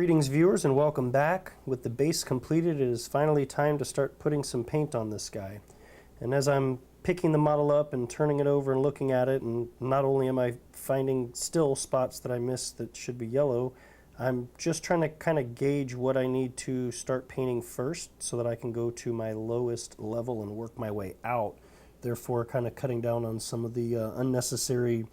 Greetings viewers and welcome back. With the base completed, it is finally time to start putting some paint on this guy. And as I'm picking the model up and turning it over and looking at it, and not only am I finding still spots that I missed that should be yellow, I'm just trying to kind of gauge what I need to start painting first so that I can go to my lowest level and work my way out. Therefore kind of cutting down on some of the unnecessary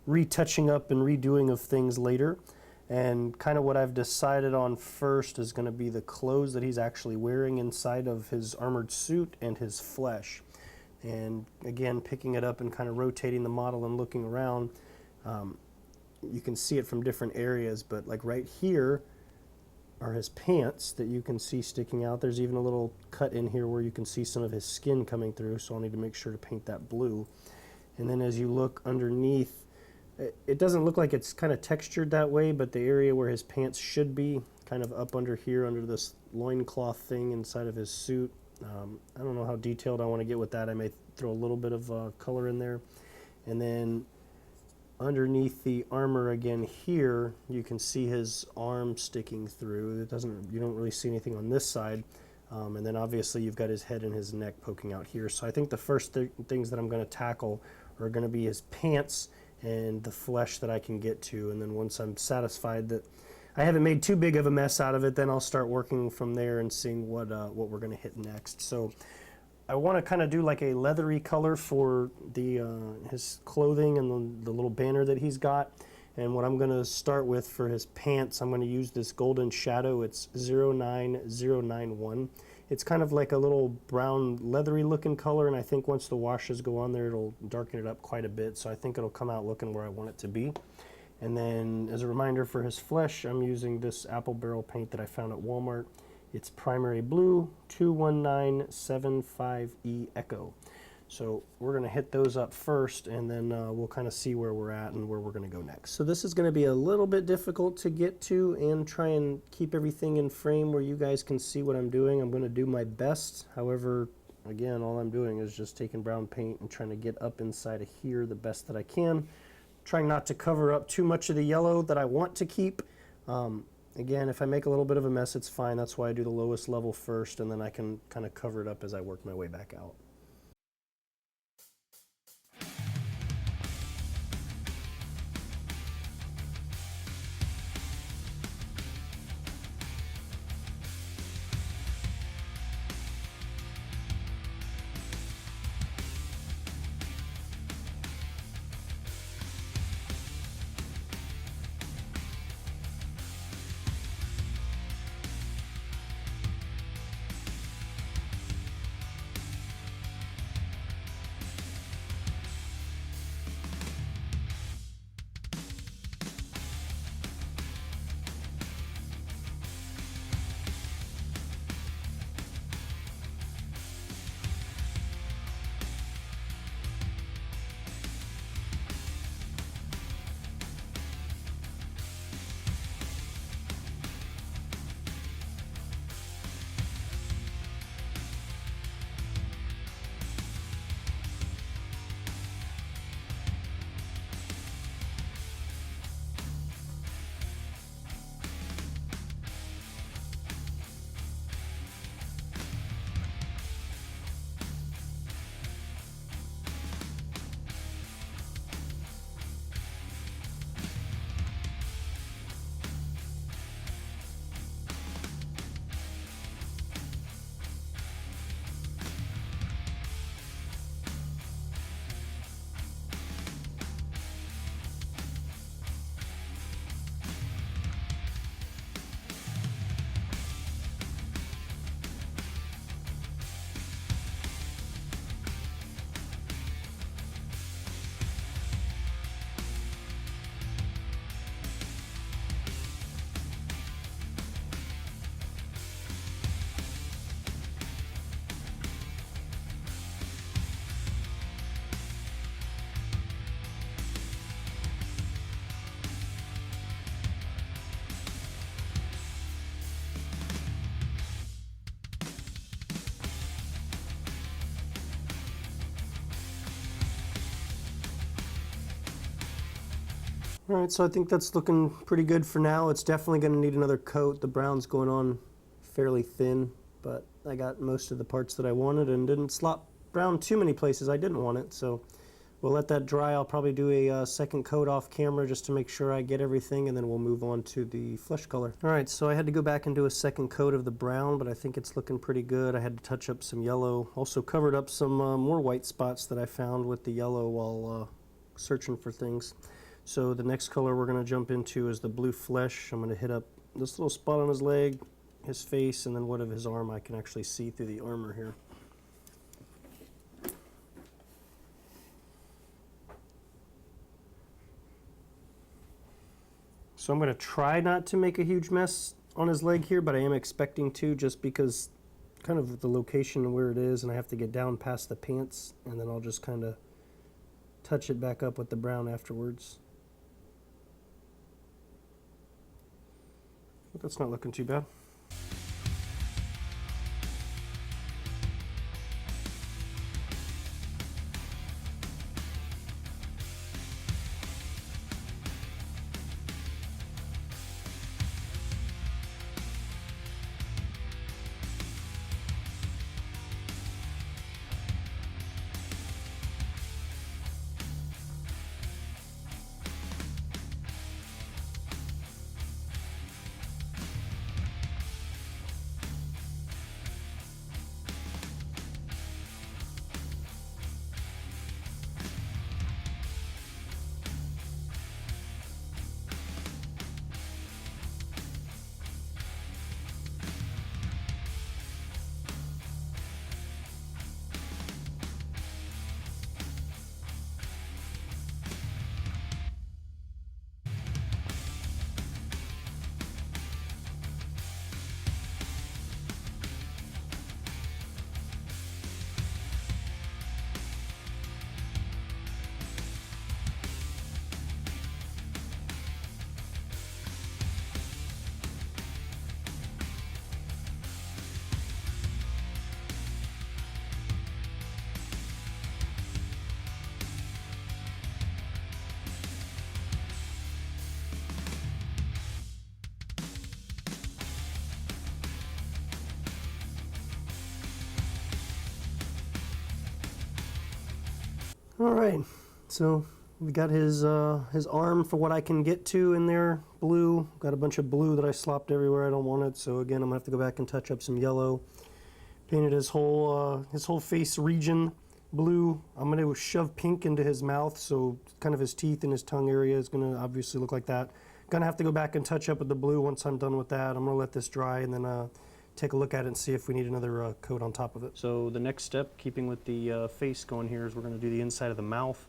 retouching up and redoing of things later. And kind of what I've decided on first is going to be the clothes that he's actually wearing inside of his armored suit and his flesh. And again, picking it up and kind of rotating the model and looking around, you can see it from different areas, but like right here are his pants that you can see sticking out. There's even a little cut in here where you can see some of his skin coming through, so I'll need to make sure to paint that blue. And then as you look underneath, it doesn't look like it's kind of textured that way, but the area where his pants should be, kind of up under here, under this loincloth thing inside of his suit. I don't know how detailed I want to get with that. I may throw a little bit of color in there. And then underneath the armor again here, you can see his arm sticking through. You don't really see anything on this side. And then obviously you've got his head and his neck poking out here. So I think the first things that I'm going to tackle are going to be his pants and the flesh that I can get to, and then once I'm satisfied that I haven't made too big of a mess out of it, then I'll start working from there and seeing what we're going to hit next. So I want to kind of do like a leathery color for the his clothing and the little banner that he's got. And what I'm going to start with for his pants, I'm going to use this golden shadow. It's 09091. It's kind of like a little brown leathery looking color, and I think once the washes go on there, it'll darken it up quite a bit, so I think it'll come out looking where I want it to be. And then as a reminder for his flesh, I'm using this apple barrel paint that I found at Walmart. It's primary blue 21975E Echo. So we're going to hit those up first, and then we'll kind of see where we're at and where we're going to go next. So this is going to be a little bit difficult to get to and try and keep everything in frame where you guys can see what I'm doing. I'm going to do my best. However, again, all I'm doing is just taking brown paint and trying to get up inside of here the best that I can. Trying not to cover up too much of the yellow that I want to keep. Again, if I make a little bit of a mess, it's fine. That's why I do the lowest level first, and then I can kind of cover it up as I work my way back out. All right, so I think that's looking pretty good for now. It's definitely going to need another coat. The brown's going on fairly thin, but I got most of the parts that I wanted and didn't slop brown too many places I didn't want it. So we'll let that dry. I'll probably do a second coat off camera just to make sure I get everything, and then we'll move on to the flesh color. All right, so I had to go back and do a second coat of the brown, but I think it's looking pretty good. I had to touch up some yellow. Also covered up some more white spots that I found with the yellow while searching for things. So the next color we're going to jump into is the blue flesh. I'm going to hit up this little spot on his leg, his face, and then what of his arm I can actually see through the armor here. So I'm going to try not to make a huge mess on his leg here, but I am expecting to, just because kind of the location where it is, and I have to get down past the pants, and then I'll just kind of touch it back up with the brown afterwards. But that's not looking too bad. All right, so we got his arm for what I can get to in there, blue. Got a bunch of blue that I slopped everywhere I don't want it, so again, I'm gonna have to go back and touch up some yellow. Painted his whole face region blue. I'm gonna shove pink into his mouth, so kind of his teeth and his tongue area is gonna obviously look like that. Gonna have to go back and touch up with the blue once I'm done with that. I'm gonna let this dry and then take a look at it and see if we need another coat on top of it. So the next step, keeping with the face going here, is we're going to do the inside of the mouth,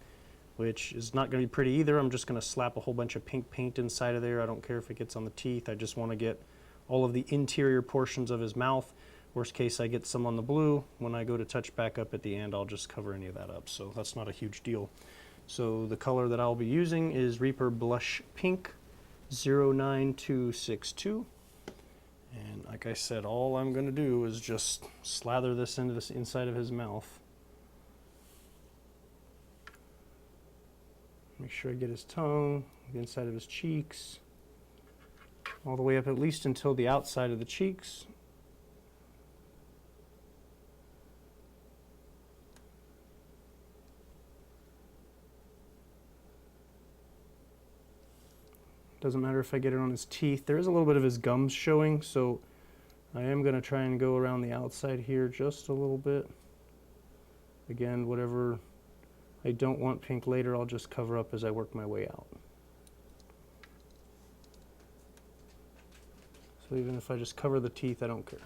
which is not going to be pretty either. I'm just going to slap a whole bunch of pink paint inside of there. I don't care if it gets on the teeth. I just want to get all of the interior portions of his mouth. Worst case, I get some on the blue. When I go to touch back up at the end, I'll just cover any of that up. So that's not a huge deal. So the color that I'll be using is Reaper Blush Pink 09262. And like I said, all I'm going to do is just slather this into the inside of his mouth. Make sure I get his tongue, the inside of his cheeks, all the way up at least until the outside of the cheeks. Doesn't matter if I get it on his teeth. There is a little bit of his gums showing, so I am going to try and go around the outside here just a little bit. Again, whatever I don't want pink later, I'll just cover up as I work my way out. So even if I just cover the teeth, I don't care.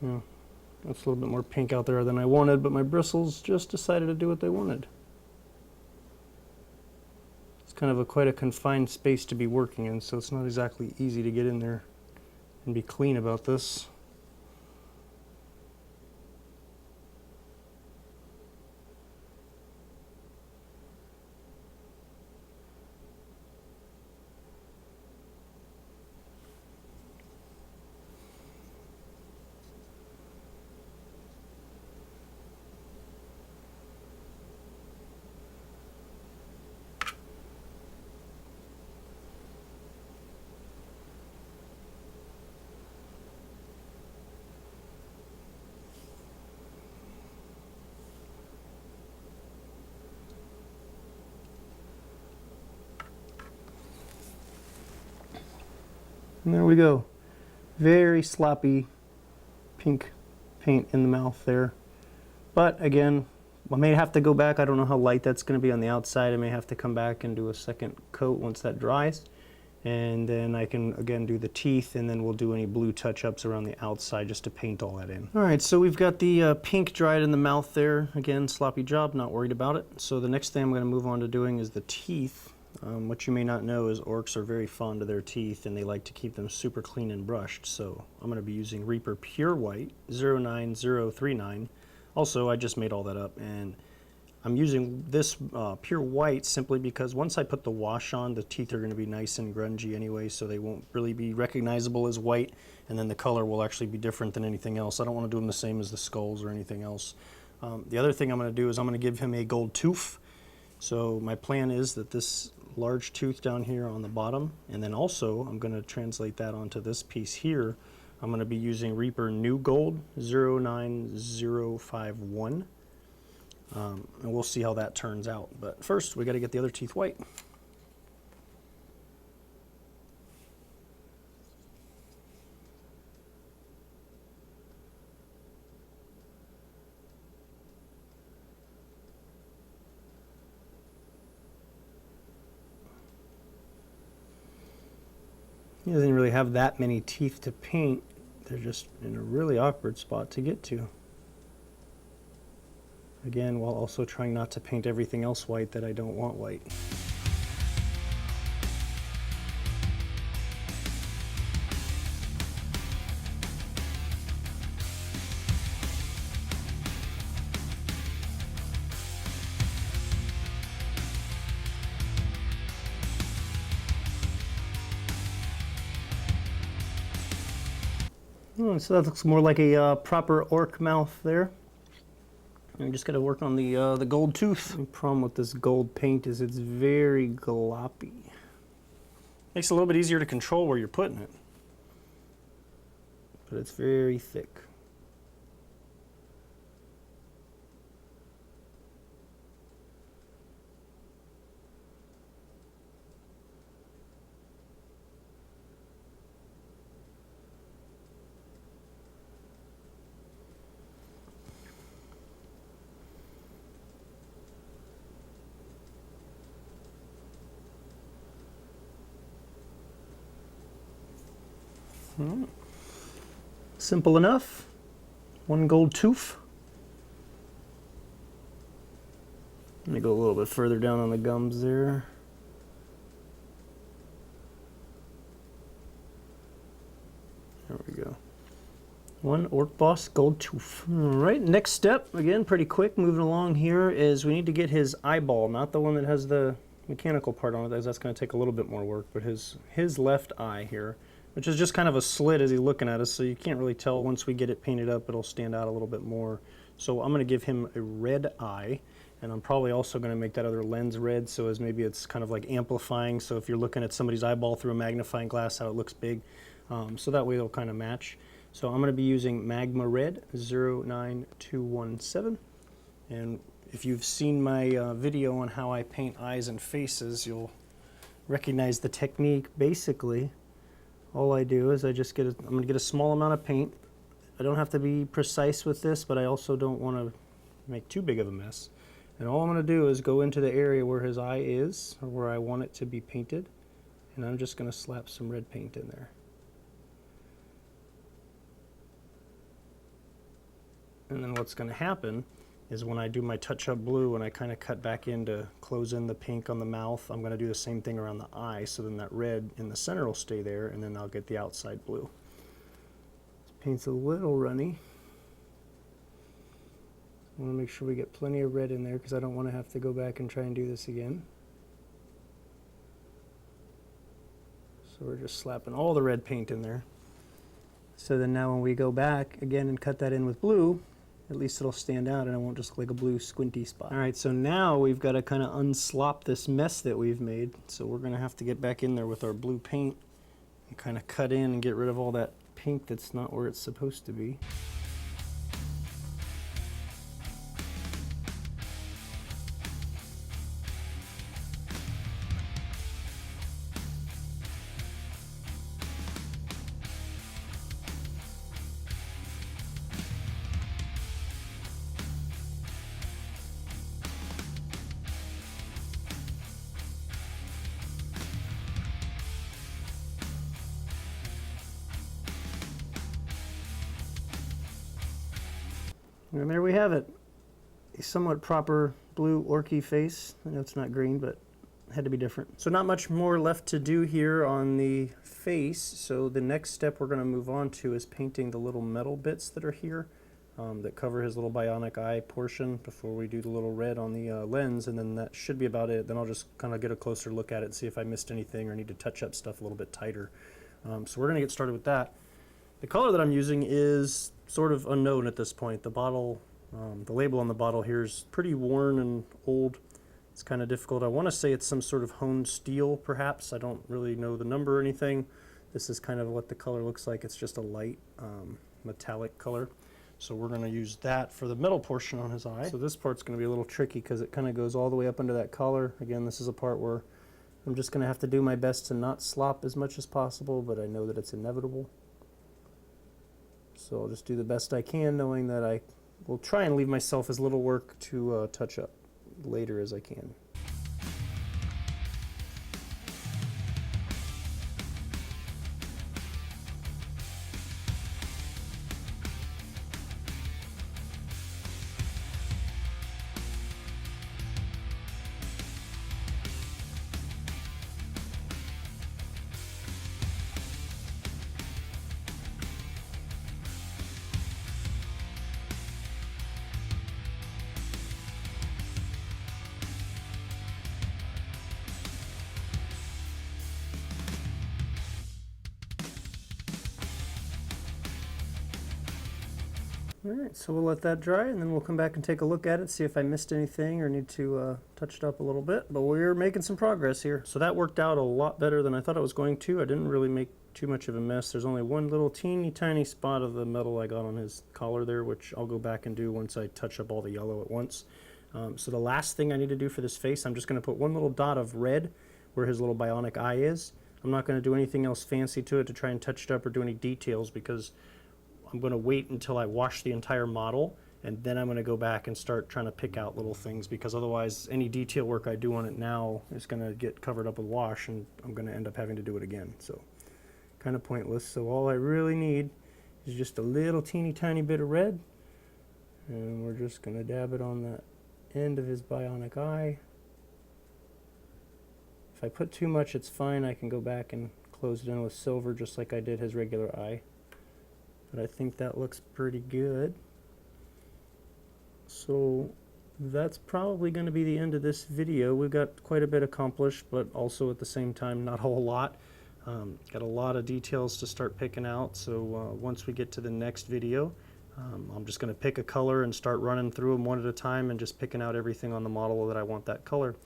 Yeah, that's a little bit more pink out there than I wanted, but my bristles just decided to do what they wanted. It's kind of quite a confined space to be working in, so it's not exactly easy to get in there and be clean about this. And there we go. Very sloppy pink paint in the mouth there. But again, I may have to go back. I don't know how light that's going to be on the outside. I may have to come back and do a second coat once that dries. And then I can again do the teeth, and then we'll do any blue touch-ups around the outside just to paint all that in. All right, so we've got the pink dried in the mouth there. Again, sloppy job, not worried about it. So the next thing I'm going to move on to doing is the teeth. What you may not know is orcs are very fond of their teeth, and they like to keep them super clean and brushed. So I'm going to be using Reaper Pure White 09039. Also, I just made all that up, and I'm using this pure white simply because once I put the wash on, the teeth are going to be nice and grungy anyway, so they won't really be recognizable as white, and then the color will actually be different than anything else. I don't want to do them the same as the skulls or anything else. The other thing I'm going to do is I'm going to give him a gold tooth. So my plan is that this large tooth down here on the bottom, and then also I'm going to translate that onto this piece here. I'm going to be using Reaper New Gold 09051. And we'll see how that turns out. But first, we got to get the other teeth white. He doesn't really have that many teeth to paint. They're just in a really awkward spot to get to. Again, while also trying not to paint everything else white that I don't want white. Oh, so that looks more like a proper orc mouth there. And we just got to work on the gold tooth. The problem with this gold paint is it's very gloppy. Makes it a little bit easier to control where you're putting it. But it's very thick. Simple enough. One gold tooth. Let me go a little bit further down on the gums there. There we go. One Orc Boss gold tooth. All right, next step, again, pretty quick, moving along here, is we need to get his eyeball, not the one that has the mechanical part on it, that's going to take a little bit more work, but his left eye here, which is just kind of a slit as he's looking at us, so you can't really tell. Once we get it painted up, it'll stand out a little bit more. So I'm going to give him a red eye, and I'm probably also going to make that other lens red, so as maybe it's kind of like amplifying, so if you're looking at somebody's eyeball through a magnifying glass, how it looks big, so that way it'll kind of match. So I'm going to be using Magma Red 09217, and if you've seen my video on how I paint eyes and faces, you'll recognize the technique. Basically, all I do is I'm going to get a small amount of paint. I don't have to be precise with this, but I also don't want to make too big of a mess. And all I'm going to do is go into the area where his eye is, or where I want it to be painted, and I'm just going to slap some red paint in there. And then what's going to happen is when I do my touch-up blue and I kind of cut back in to close in the pink on the mouth, I'm going to do the same thing around the eye, so then that red in the center will stay there, and then I'll get the outside blue. This paint's a little runny. I want to make sure we get plenty of red in there because I don't want to have to go back and try and do this again. So we're just slapping all the red paint in there. So then now when we go back again and cut that in with blue, at least it'll stand out and it won't just look like a blue squinty spot. All right, so now we've got to kind of unslop this mess that we've made. So we're going to have to get back in there with our blue paint and kind of cut in and get rid of all that pink that's not where it's supposed to be. And there we have it. A somewhat proper blue orky face. I know it's not green, but it had to be different. So not much more left to do here on the face. So the next step we're going to move on to is painting the little metal bits that are here that cover his little bionic eye portion before we do the little red on the lens, and then that should be about it. Then I'll just kind of get a closer look at it and see if I missed anything or need to touch up stuff a little bit tighter. So we're going to get started with that. The color that I'm using is sort of unknown at this point. The bottle, the label on the bottle here is pretty worn and old. It's kind of difficult. I want to say it's some sort of honed steel, perhaps. I don't really know the number or anything. This is kind of what the color looks like. It's just a light metallic color. So we're going to use that for the middle portion on his eye. So this part's going to be a little tricky because it kind of goes all the way up under that collar. Again, this is a part where I'm just going to have to do my best to not slop as much as possible, but I know that it's inevitable. So I'll just do the best I can, knowing that I will try and leave myself as little work to touch up later as I can. Alright, so we'll let that dry and then we'll come back and take a look at it, see if I missed anything or need to touch it up a little bit. But we're making some progress here. So that worked out a lot better than I thought it was going to. I didn't really make too much of a mess. There's only one little teeny tiny spot of the metal I got on his collar there, which I'll go back and do once I touch up all the yellow at once. So the last thing I need to do for this face, I'm just going to put one little dot of red where his little bionic eye is. I'm not going to do anything else fancy to it to try and touch it up or do any details, because I'm going to wait until I wash the entire model, and then I'm going to go back and start trying to pick out little things, because otherwise any detail work I do on it now is going to get covered up with wash and I'm going to end up having to do it again. So kind of pointless. So all I really need is just a little teeny tiny bit of red, and we're just going to dab it on the end of his bionic eye. If I put too much, it's fine. I can go back and close it in with silver just like I did his regular eye. But I think that looks pretty good. So that's probably going to be the end of this video. We've got quite a bit accomplished, but also at the same time not a whole lot. Got a lot of details to start picking out, so once we get to the next video, I'm just going to pick a color and start running through them one at a time and just picking out everything on the model that I want that color.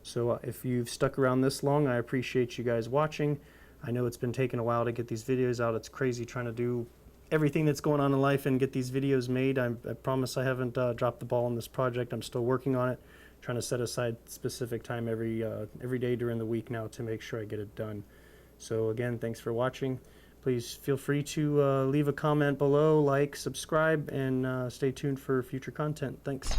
So if you've stuck around this long, I appreciate you guys watching. I know it's been taking a while to get these videos out. It's crazy trying to do everything that's going on in life and get these videos made. I promise I haven't dropped the ball on this project. I'm still working on it, trying to set aside specific time every day during the week now to make sure I get it done. So again, thanks for watching. Please feel free to leave a comment below, like, subscribe, and stay tuned for future content. Thanks.